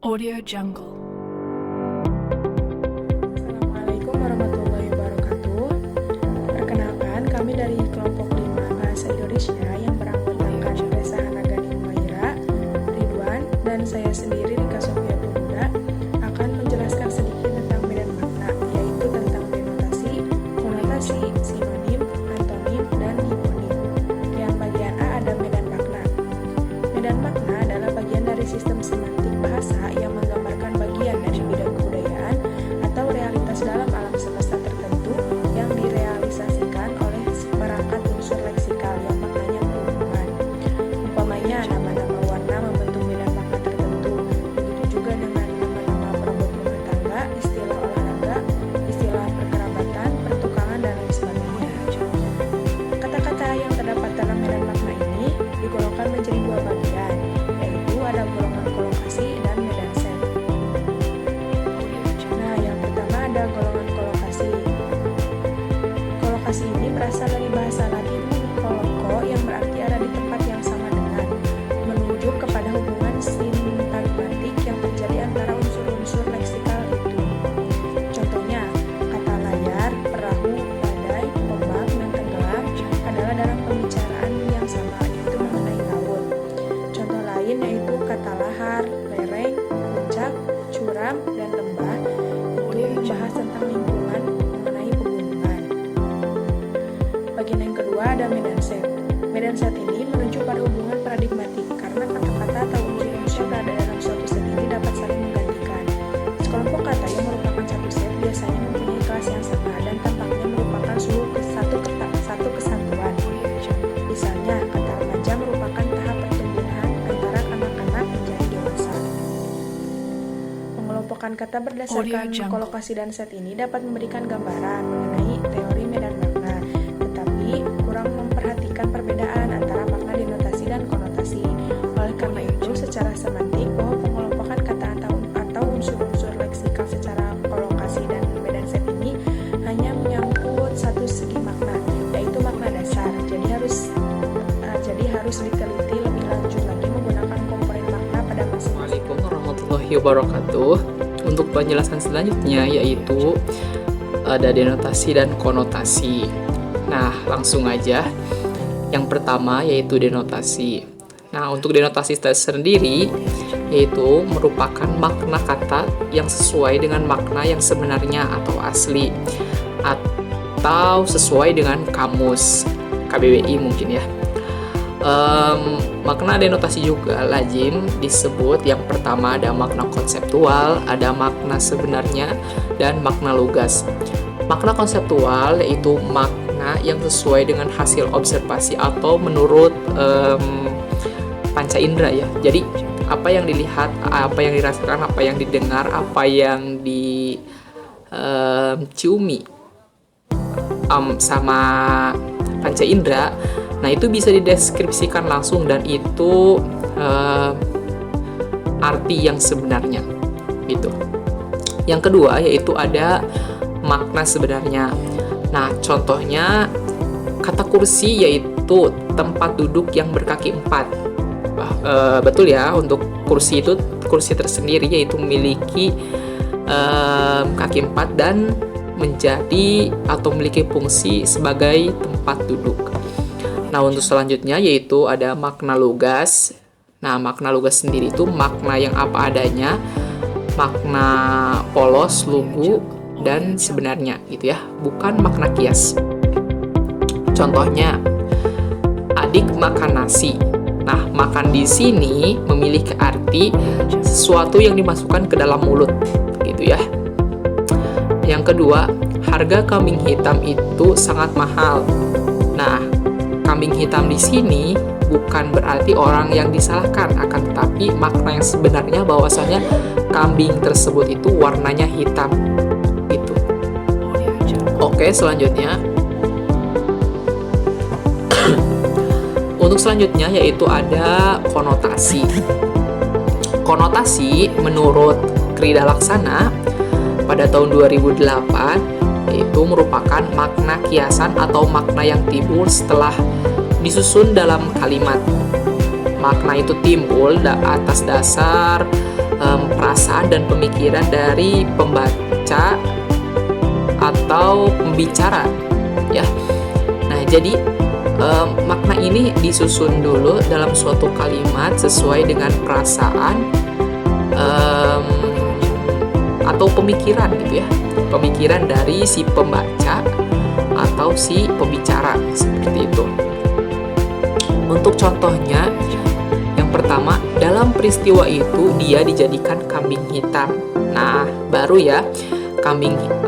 Audio Jungle. Assalamualaikum warahmatullahi wabarakatuh. Perkenalkan, kami dari kelompok 5 Bahasa Indonesia yang beranggotakan Reza Hanagani Humaira, Ridwan, dan saya sendiri Rika Sofia Pemuda akan menjelaskan sedikit tentang medan makna, yaitu tentang denotasi, konotasi, sinonim, antonim, dan hiponim. Yang bagian A ada medan makna. Medan makna adalah bagian dari sistem semantik bahasa yang menggambarkan bagian dari bidang kebudayaan atau realitas dalam alam semesta tertentu yang direalisasikan oleh perangkat unsur leksikal yang maknanya berhubungan. Umpamanya nama-nama warna membentuk medan makna tertentu, begitu juga dengan nama-nama perabot rumah tangga, istilah olahraga, istilah perkerabatan, pertukangan, dan lain sebagainya. Kata-kata yang terdapat dalam medan makna ini digolongkan menjadi dua bagian, yaitu ada golongan kolokasi dan medan set. Nah, yang pertama ada golongan kolokasi. Kolokasi ini berasal dari bahasa Latin koloko yang berarti ada di tempat yang sama dengan, menunjuk kepada hubungan sintagmatik yang terjadi antara unsur-unsur leksikal itu. Contohnya, kata layar, perahu, badai, ombak, dan tenggelam adalah dalam pembicaraan yang sama, yaitu mengenai laut. Contoh lain yaitu kata lahar, lereng, puncak, curam, dan lembah itu membahas tentang lingkungan mengenai pegunungan. Bagian yang kedua ada medan set. Medan set ini menunjuk pada hubungan paradigmatik karena kata-kata atau unsur-unsur berada dalam suatu set ini dapat saling menggantikan. Sekelompok kata yang merupakan satu set biasanya mempunyai kelas yang sama dan tampaknya merupakan satu kesatuan. Misalnya, kata remaja merupakan tahap pertumbuhan antara kanak-kanak menjadi dewasa. Pengelompokan kata berdasarkan kolokasi dan set ini dapat memberikan gambaran mengenai teori medan makna, tetapi kurang memperhatikan perbedaan antara makna denotasi dan konotasi. Oleh karena itu, secara semantik bahwa pengelompokan kata atau unsur-unsur leksikal secara kolokasi dan medan set ini hanya menyangkut satu segi makna, yaitu makna dasar. Jadi harus diteliti lebih lanjut lagi menggunakan komponen makna pada masing-masing. Assalamualaikum warahmatullahi wabarakatuh. Untuk penjelasan selanjutnya yaitu ada denotasi dan konotasi. Nah, langsung aja. Yang pertama yaitu denotasi. Nah, untuk denotasi sendiri yaitu merupakan makna kata yang sesuai dengan makna yang sebenarnya atau asli atau sesuai dengan kamus KBBI mungkin ya. Makna denotasi juga lazim disebut yang pertama ada makna konseptual, ada makna sebenarnya, dan makna lugas. Makna konseptual yaitu makna yang sesuai dengan hasil observasi atau menurut panca indera ya. Jadi apa yang dilihat, apa yang dirasakan, apa yang didengar, apa yang diciumi sama panca indera. Nah, itu bisa dideskripsikan langsung dan itu arti yang sebenarnya gitu. Yang kedua yaitu ada makna sebenarnya. Nah, contohnya kata kursi yaitu tempat duduk yang berkaki empat. Betul ya, untuk kursi itu kursi tersendiri yaitu memiliki kaki empat dan menjadi atau memiliki fungsi sebagai tempat duduk. Nah, untuk selanjutnya yaitu ada makna lugas. Nah, makna lugas sendiri itu makna yang apa adanya, makna polos, lugu, dan sebenarnya gitu ya, bukan makna kias. Contohnya, adik makan nasi. Nah, makan di sini memiliki arti sesuatu yang dimasukkan ke dalam mulut gitu ya. Yang kedua, harga kambing hitam itu sangat mahal. Nah, kambing hitam di sini bukan berarti orang yang disalahkan, akan tetapi makna yang sebenarnya bahwasanya kambing tersebut itu warnanya hitam gitu. Oke, selanjutnya untuk selanjutnya yaitu ada konotasi. Konotasi menurut Krida Laksana pada tahun 2008 yaitu merupakan makna kiasan atau makna yang timbul setelah disusun dalam kalimat. Makna itu timbul atas dasar penerapan dan pemikiran dari pembaca atau pembicara ya. Nah, jadi makna ini disusun dulu dalam suatu kalimat sesuai dengan perasaan atau pemikiran gitu ya, pemikiran dari si pembaca atau si pembicara, seperti itu. Untuk contohnya, yang pertama, dalam peristiwa itu dia dijadikan kambing hitam. Nah, baru ya,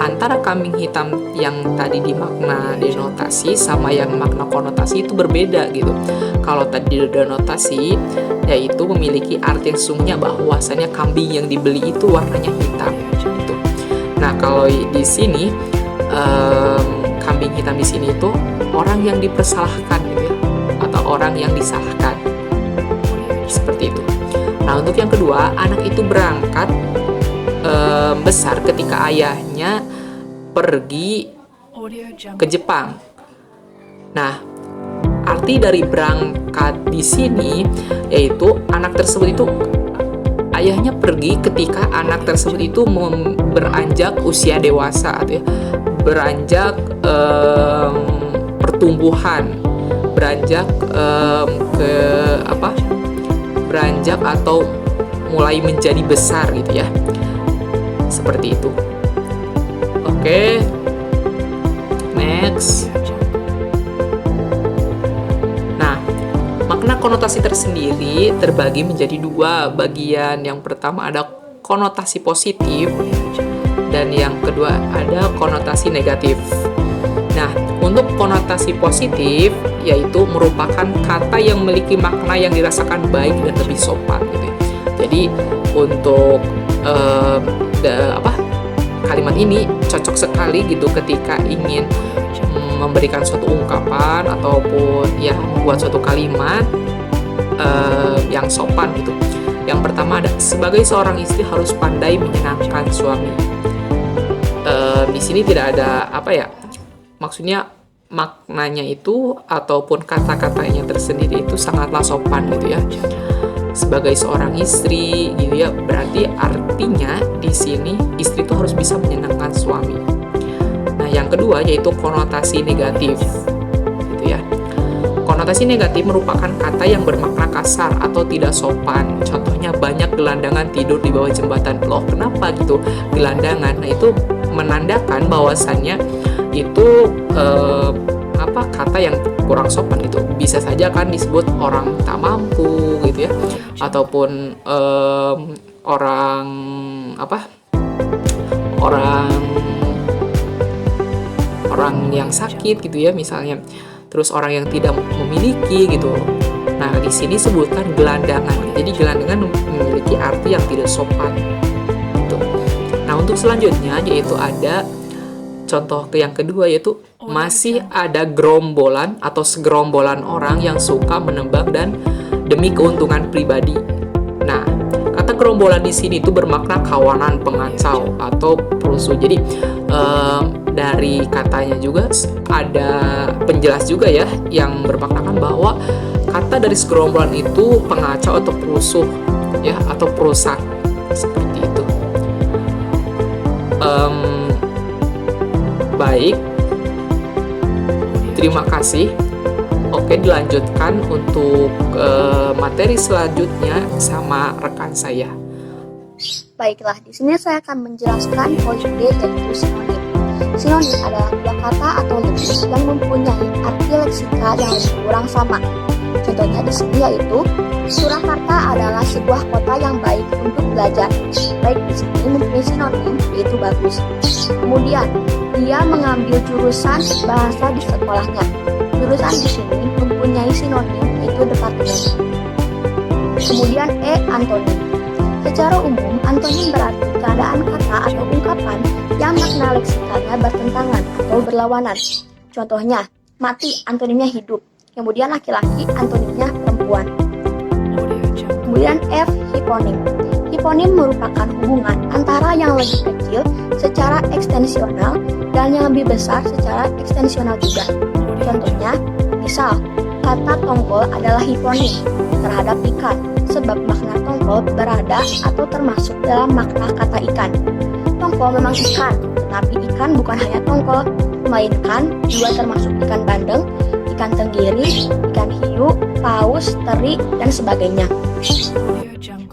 antara kambing hitam yang tadi di makna denotasi sama yang makna konotasi itu berbeda gitu. Kalau tadi denotasi, yaitu memiliki arti yang sesungguhnya bahwasanya kambing yang dibeli itu warnanya hitam gitu. Nah, kalau di sini kambing hitam di sini itu orang yang dipersalahkan gitu ya, atau orang yang disalahkan, seperti itu. Nah, untuk yang kedua, anak itu berangkat besar ketika ayahnya pergi ke Jepang. Nah, arti dari berangkat di sini yaitu anak tersebut itu, ayahnya pergi ketika anak tersebut itu beranjak usia dewasa atau ya, beranjak pertumbuhan, beranjak beranjak atau mulai menjadi besar gitu ya, seperti itu. Oke, next. Nah, makna konotasi tersendiri terbagi menjadi dua bagian. Yang pertama ada konotasi positif dan yang kedua ada konotasi negatif. Nah, untuk konotasi positif yaitu merupakan kata yang memiliki makna yang dirasakan baik dan lebih sopan gitu ya. Jadi untuk kalimat ini cocok sekali gitu ketika ingin memberikan suatu ungkapan ataupun ya membuat suatu kalimat yang sopan gitu. Yang pertama ada, sebagai seorang istri harus pandai menyenangkan suami. Di sini tidak ada maksudnya maknanya itu ataupun kata-katanya tersendiri itu sangatlah sopan gitu ya. Sebagai seorang istri gitu ya, berarti artinya di sini istri itu harus bisa menyenangkan suami. Nah, yang kedua yaitu konotasi negatif gitu ya. Konotasi negatif merupakan kata yang bermakna kasar atau tidak sopan. Contohnya banyak gelandangan tidur di bawah jembatan. Loh, kenapa gitu gelandangan? Nah, itu menandakan bahwasannya itu kata yang kurang sopan gitu. Bisa saja kan disebut orang tak mampu gitu ya, ataupun orang yang sakit gitu ya misalnya, terus orang yang tidak memiliki gitu. Nah, di sini sebutkan gelandangan. Jadi gelandangan memiliki arti yang tidak sopan gitu. Nah, untuk selanjutnya yaitu ada contoh yang kedua yaitu masih ada gerombolan atau segerombolan orang yang suka menembak dan demi keuntungan pribadi. Nah, kata gerombolan di sini itu bermakna kawanan, pengacau atau perusuh. Jadi dari katanya juga ada penjelas juga ya yang bermaknakan bahwa kata dari segerombolan itu pengacau atau perusuh ya, atau perusak, seperti itu. Baik, terima kasih. Oke, dilanjutkan untuk materi selanjutnya sama rekan saya. Baiklah, di sini saya akan menjelaskan poin D yaitu sinonim. Sinonim adalah dua kata atau lebih yang mempunyai arti leksika yang lebih kurang sama. Contohnya di sini yaitu Surakarta adalah sebuah kota yang baik untuk belajar. Baik di sini mempunyai sinonim yaitu bagus. Kemudian dia mengambil jurusan bahasa di sekolahnya. Jurusan di sini mempunyai sinonim yaitu departemen. Kemudian antonim. Secara umum, antonim berarti keadaan kata atau ungkapan yang makna leksikanya bertentangan atau berlawanan. Contohnya, mati antonimnya hidup. Kemudian laki-laki antonimnya perempuan. Kemudian hiponim. Hiponim merupakan hubungan antara yang lebih kecil secara ekstensional dan yang lebih besar secara ekstensional juga. Contohnya, misal, kata tongkol adalah hiponim terhadap ikan. sebab makna tongkol berada atau termasuk dalam makna kata ikan. Tongkol memang ikan, tetapi ikan bukan hanya tongkol, melainkan juga termasuk ikan bandeng, ikan tenggiri, ikan hiu, paus, teri, dan sebagainya.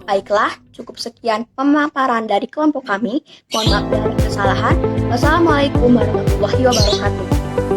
Baiklah, cukup sekian pemaparan dari kelompok kami. Mohon maaf dari kesalahan. Wassalamualaikum warahmatullahi wabarakatuh.